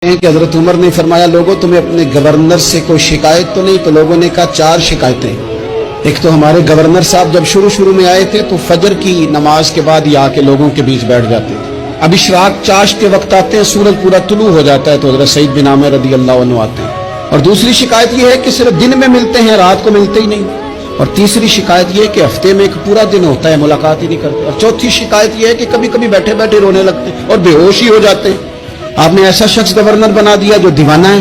کہ حضرت عمر نے فرمایا لوگوں تمہیں اپنے گورنر سے کوئی شکایت تو نہیں؟ تو لوگوں نے کہا 4 شکایتیں۔ ایک تو ہمارے گورنر صاحب جب شروع میں آئے تھے تو فجر کی نماز کے بعد ہی آ کے لوگوں کے بیچ بیٹھ جاتے تھے۔ اب اشراق چاشت کے وقت آتے ہیں، سورج پورا طلوع ہو جاتا ہے تو حضرت سعید بن عامر رضی اللہ عنہ آتے ہیں۔ اور دوسری شکایت یہ ہے کہ صرف دن میں ملتے ہیں، رات کو ملتے ہی نہیں۔ اور تیسری شکایت یہ ہے کہ ہفتے میں ایک پورا دن ہوتا ہے ملاقات ہی نہیں کرتے۔ اور چوتھی شکایت یہ ہے کہ کبھی کبھی بیٹھے بیٹھے رونے لگتے ہیں اور بے ہوش ہی ہو جاتے ہیں۔ آپ نے ایسا شخص گورنر بنا دیا جو دیوانہ ہے۔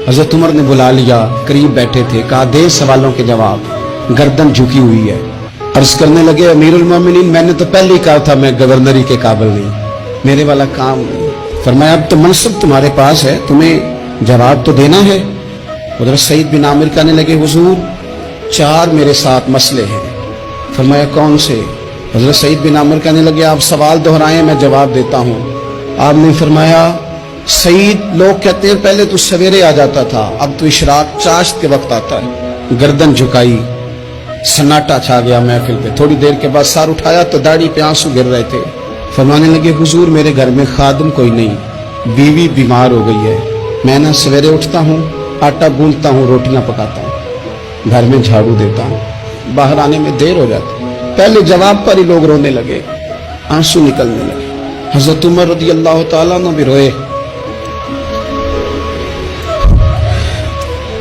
حضرت عمر نے بلا لیا، قریب بیٹھے تھے، کہا دے سوالوں کے جواب۔ گردن جھکی ہوئی ہے، عرض کرنے لگے امیر المومنین میں نے تو پہلے ہی کہا تھا میں گورنری کے قابل نہیں، میرے والا کام نہیں۔ فرمایا اب تو منصب تمہارے پاس ہے، تمہیں جواب تو دینا ہے۔ حضرت سعید بن عامر کہنے لگے حضور 4 میرے ساتھ مسئلے ہیں۔ فرمایا کون سے؟ حضرت سعید بن عامر کہنے لگے آپ سوال دہرائیں میں جواب دیتا ہوں۔ آپ نے فرمایا سعید لوگ کہتے ہیں پہلے تو سویرے آ جاتا تھا، اب تو اشراق چاشت کے وقت آتا ہے۔ گردن جھکائی، سناٹا چھا گیا محفل پہ۔ تھوڑی دیر کے بعد سر اٹھایا تو داڑھی پہ آنسو گر رہے تھے۔ فرمانے لگے حضور میرے گھر میں خادم کوئی نہیں، بیوی بیمار ہو گئی ہے، میں نہ سویرے اٹھتا ہوں، آٹا گوندتا ہوں، روٹیاں پکاتا ہوں، گھر میں جھاڑو دیتا ہوں، باہر آنے میں دیر ہو جاتی۔ پہلے جواب پر ہی لوگ رونے لگے، آنسو نکلنے لگے۔ حضرت عمر رضی اللہ تعالیٰ عنہ بھی روئے۔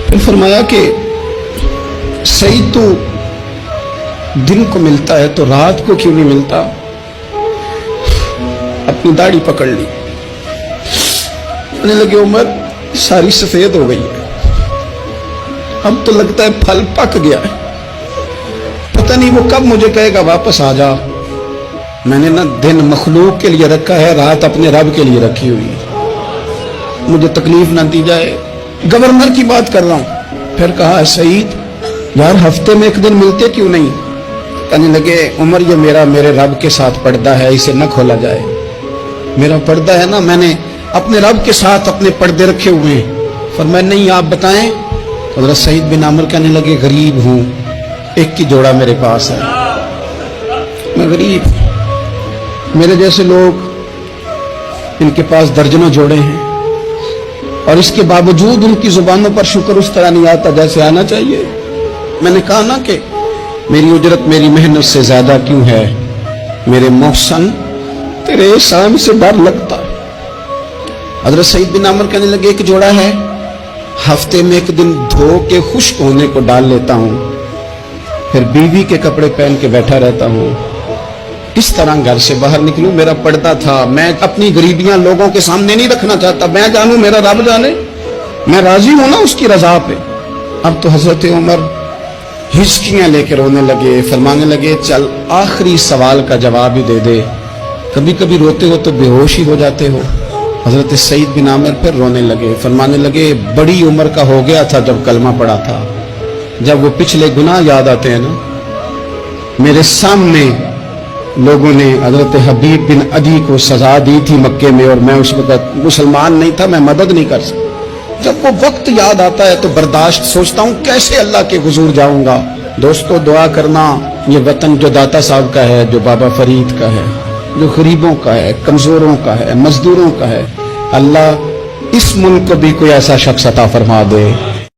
پھر فرمایا کہ سعید تو دن کو ملتا ہے تو رات کو کیوں نہیں ملتا؟ اپنی داڑھی پکڑ لی، کہنے لگے عمر ساری سفید ہو گئی ہے، اب تو لگتا ہے پھل پک گیا ہے، پتہ نہیں وہ کب مجھے کہے گا واپس آ جا۔ میں نے نہ دن مخلوق کے لیے رکھا ہے، رات اپنے رب کے لیے رکھی ہوئی ہے، مجھے تکلیف نہ دی جائے۔ گورنر کی بات کر رہا ہوں۔ پھر کہا سعید یار ہفتے میں ایک دن ملتے کیوں نہیں؟ کہنے لگے عمر یہ میرے رب کے ساتھ پردہ ہے، اسے نہ کھولا جائے۔ میرا پردہ ہے نا، میں نے اپنے رب کے ساتھ اپنے پردے رکھے ہوئے ہیں۔ فرمایا نہیں آپ بتائیں۔ حضرت سعید بن عامر کہنے لگے غریب ہوں، ایک ہی جوڑا میرے پاس ہے، میں غریب ہوں، میرے جیسے لوگ ان کے پاس درجنوں جوڑے ہیں، اور اس کے باوجود ان کی زبانوں پر شکر اس طرح نہیں آتا جیسے آنا چاہیے۔ میں نے کہا نا کہ میری اجرت میری محنت سے زیادہ کیوں ہے، میرے محسن تیرے احسان سے ڈر لگتا ہے۔ حضرت سعید بن عامر کہنے لگے ایک جوڑا ہے، ہفتے میں ایک دن دھو کے خشک ہونے کو ڈال لیتا ہوں، پھر بیوی کے کپڑے پہن کے بیٹھا رہتا ہوں، اس طرح گھر سے باہر نکلوں۔ میرا پردہ تھا، میں اپنی غریبیاں لوگوں کے سامنے نہیں رکھنا چاہتا، میں جانوں میرا رب جانے، میں راضی ہوں نا اس کی رضا پہ۔ اب تو حضرت عمر ہچکیاں لے کے رونے لگے، فرمانے لگے چل آخری سوال کا جواب ہی دے دے، کبھی کبھی روتے ہو تو بے ہوش ہی ہو جاتے ہو۔ حضرت سعید بن عامر پھر رونے لگے، فرمانے لگے بڑی عمر کا ہو گیا تھا جب کلمہ پڑا تھا، جب وہ پچھلے گناہ یاد آتے ہیں نا، میرے سامنے لوگوں نے حضرت حبیب بن عدی کو سزا دی تھی مکے میں، اور میں اس وقت مسلمان نہیں تھا، میں مدد نہیں کر سکتا۔ جب وہ وقت یاد آتا ہے تو برداشت، سوچتا ہوں کیسے اللہ کے حضور جاؤں گا۔ دوستو دعا کرنا، یہ وطن جو داتا صاحب کا ہے، جو بابا فرید کا ہے، جو غریبوں کا ہے، کمزوروں کا ہے، مزدوروں کا ہے، اللہ اس ملک کو بھی کوئی ایسا شخص عطا فرما دے